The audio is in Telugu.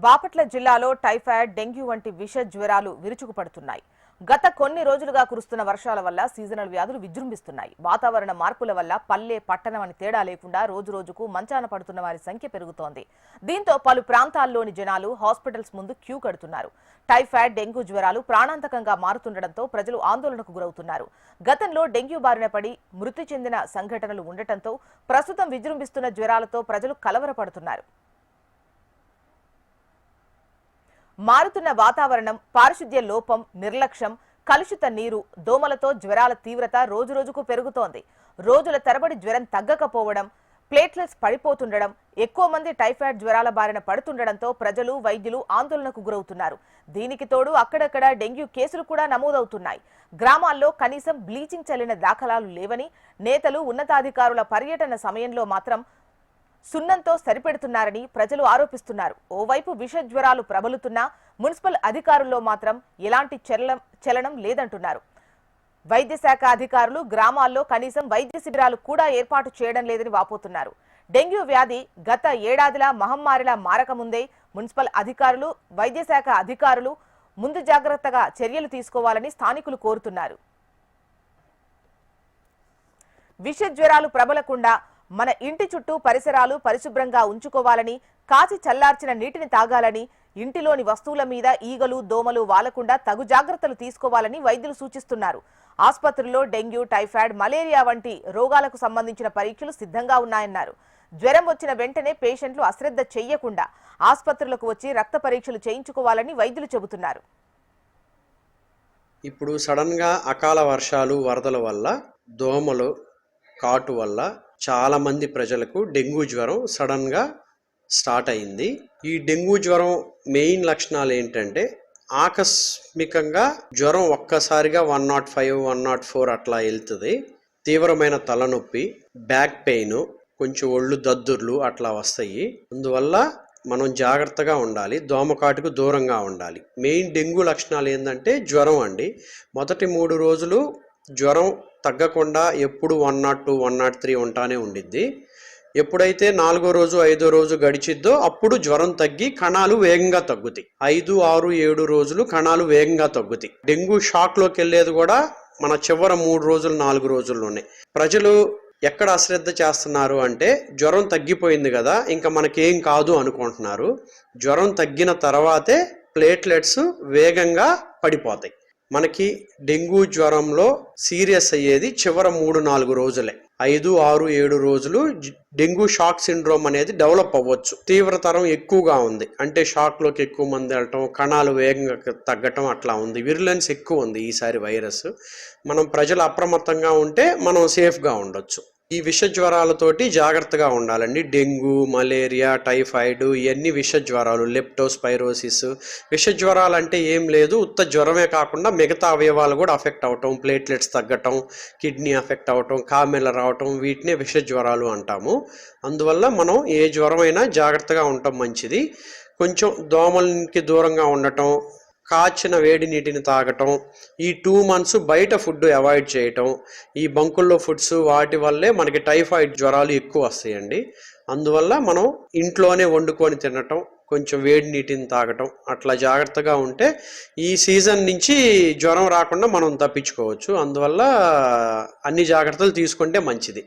బాపట్ల జిల్లాలో టైఫాయిడ్, డెంగ్యూ వంటి విష జ్వరాలు విరుచుకుపడుతున్నాయి. గత కొన్ని రోజులుగా కురుస్తున్న వర్షాల వల్ల సీజనల్ వ్యాధులు విజృంభిస్తున్నాయి. వాతావరణ మార్పుల వల్ల పల్లె, పట్టణం అని తేడా లేకుండా రోజురోజుకు మంచాన పడుతున్న వారి సంఖ్య పెరుగుతోంది. దీంతో పలు ప్రాంతాల్లోని జనాలు హాస్పిటల్స్ ముందు క్యూ కడుతున్నారు. టైఫాయిడ్, డెంగ్యూ జ్వరాలు ప్రాణాంతకంగా మారుతుండటంతో ప్రజలు ఆందోళనకు గురవుతున్నారు. గతంలో డెంగ్యూ బారిన పడి మృతి చెందిన సంఘటనలు ఉండటంతో ప్రస్తుతం విజృంభిస్తున్న జ్వరాలతో ప్రజలు కలవరపడుతున్నారు. మారుతున్న వాతావరణం, పారిశుద్ధ్య లోపం, నిర్లక్ష్యం, కలుషిత నీరు, దోమలతో జ్వరాల తీవ్రత రోజురోజుకు పెరుగుతోంది. రోజుల తరబడి జ్వరం తగ్గకపోవడం, ప్లేట్లెట్స్ పడిపోతుండడం, ఎక్కువ మంది టైఫాయిడ్ జ్వరాల బారిన పడుతుండడంతో ప్రజలు, వైద్యులు ఆందోళనకు గురవుతున్నారు. దీనికి తోడు అక్కడక్కడ డెంగ్యూ కేసులు కూడా నమోదవుతున్నాయి. గ్రామాల్లో కనీసం బ్లీచింగ్ చల్లిన దాఖలాలు లేవని, నేతలు, ఉన్నతాధికారుల పర్యటన సమయంలో మాత్రం సున్నంతో సరిపెడుతున్నారని ప్రజలు ఆరోపిస్తున్నారు. ఓవైపు విష జ్వరాలు ప్రబలుతున్నా మున్సిపల్ అధికారుల్లో మాత్రం ఎలాంటి చలనం లేదంటున్నారు. వైద్య శాఖ అధికారులు గ్రామాల్లో కనీసం వైద్య శిబిరాలు కూడా ఏర్పాటు చేయడం లేదని వాపోతున్నారు. డెంగ్యూ వ్యాధి గత ఏడాదిలా మహమ్మారిలా మారకముందే మున్సిపల్ అధికారులు, వైద్య శాఖ అధికారులు ముందు జాగ్రత్తగా చర్యలు తీసుకోవాలని స్థానికులు కోరుతున్నారు. విష జ్వరాలు ప్రబలకుండా మన ఇంటి చుట్టూ పరిసరాలు పరిశుభ్రంగా ఉంచుకోవాలని, కాచి చల్లార్చిన నీటిని తాగాలని, ఇంటిలోని వస్తువుల మీద ఈగలు, దోమలు వాలకుండా తగు జాగ్రత్తలు తీసుకోవాలని వైద్యులు సూచిస్తున్నారు. ఆసుపత్రుల్లో డెంగ్యూ, టైఫాయిడ్, మలేరియా వంటి రోగాలకు సంబంధించిన పరీక్షలు సిద్ధంగా ఉన్నాయన్నారు. జ్వరం వచ్చిన వెంటనే పేషెంట్లు అశ్రద్ధ చెయ్యకుండా ఆసుపత్రులకు వచ్చి రక్త పరీక్షలు చేయించుకోవాలని వైద్యులు చెబుతున్నారు. ఇప్పుడు సడన్ గా అకాల వర్షాలు, వరదల వల్ల, దోమలు కాటు వల్ల చాలా మంది ప్రజలకు డెంగ్యూ జ్వరం సడన్ గా స్టార్ట్ అయింది. ఈ డెంగ్యూ జ్వరం మెయిన్ లక్షణాలు ఏంటంటే ఆకస్మికంగా జ్వరం ఒక్కసారిగా 105, 104 అట్లా వెళ్తుంది. తీవ్రమైన తలనొప్పి, బ్యాక్ పెయిన్, కొంచెం ఒళ్ళు దద్దుర్లు అట్లా వస్తాయి. అందువల్ల మనం జాగ్రత్తగా ఉండాలి, దోమకాటుకు దూరంగా ఉండాలి. మెయిన్ డెంగ్యూ లక్షణాలు ఏంటంటే జ్వరం అండి. మొదటి 3 రోజులు జ్వరం తగ్గకుండా ఎప్పుడు 102, 103 ఉంటానే ఉండిద్ది. ఎప్పుడైతే 4వ రోజు, 5వ రోజు గడిచిద్దో అప్పుడు జ్వరం తగ్గి కణాలు వేగంగా తగ్గుతాయి. 5, 6, 7 రోజులు కణాలు వేగంగా తగ్గుతాయి. డెంగ్యూ షాక్లోకి వెళ్ళేది కూడా మన చివరి 3 రోజులు, 4 రోజుల్లోనే. ప్రజలు ఎక్కడ అశ్రద్ధ చేస్తున్నారు అంటే జ్వరం తగ్గిపోయింది కదా ఇంకా మనకేం కాదు అనుకుంటున్నారు. జ్వరం తగ్గిన తర్వాతే ప్లేట్లెట్స్ వేగంగా పడిపోతాయి. మనకి డెంగ్యూ జ్వరంలో సీరియస్ అయ్యేది చివరి 3-4 రోజులే. 5, 6, 7 రోజులు డెంగ్యూ షాక్ సిండ్రోమ్ అనేది డెవలప్ అవ్వచ్చు. తీవ్రతరం ఎక్కువగా ఉంది అంటే షాక్లోకి ఎక్కువ మంది వెళ్ళటం, కణాలు వేగంగా తగ్గటం అట్లా ఉంది. విరులెన్స్ ఎక్కువ ఉంది ఈసారి వైరస్. మనం ప్రజలు అప్రమత్తంగా ఉంటే మనం సేఫ్గా ఉండొచ్చు. ఈ విష జ్వరాలతోటి జాగ్రత్తగా ఉండాలండి. డెంగ్యూ, మలేరియా, టైఫాయిడ్ ఇవన్నీ విష జ్వరాలు. లెప్టోస్పైరోసిస్ విష జ్వరాలు అంటే ఏం లేదు, ఉత్త జ్వరమే కాకుండా మిగతా అవయవాలు కూడా అఫెక్ట్ అవటం, ప్లేట్లెట్స్ తగ్గటం, కిడ్నీ అఫెక్ట్ అవటం, కామెల రావటం, వీటినే విష జ్వరాలు అంటాము. అందువల్ల మనం ఏ జ్వరమైనా జాగ్రత్తగా ఉండటం మంచిది. కొంచెం దోమలకి దూరంగా ఉండటం, కాచిన వేడి నీటిని తాగటం, ఈ 2 months బయట ఫుడ్ అవాయిడ్ చేయటం, ఈ బంకుల్లో ఫుడ్స్ వాటి వల్లే మనకి టైఫాయిడ్ జ్వరాలు ఎక్కువ వస్తాయండి. అందువల్ల మనం ఇంట్లోనే వండుకొని తినటం, కొంచెం వేడి నీటిని తాగటం అట్లా జాగ్రత్తగా ఉంటే ఈ సీజన్ నుంచి జ్వరం రాకుండా మనం తప్పించుకోవచ్చు. అందువల్ల అన్ని జాగ్రత్తలు తీసుకుంటే మంచిది.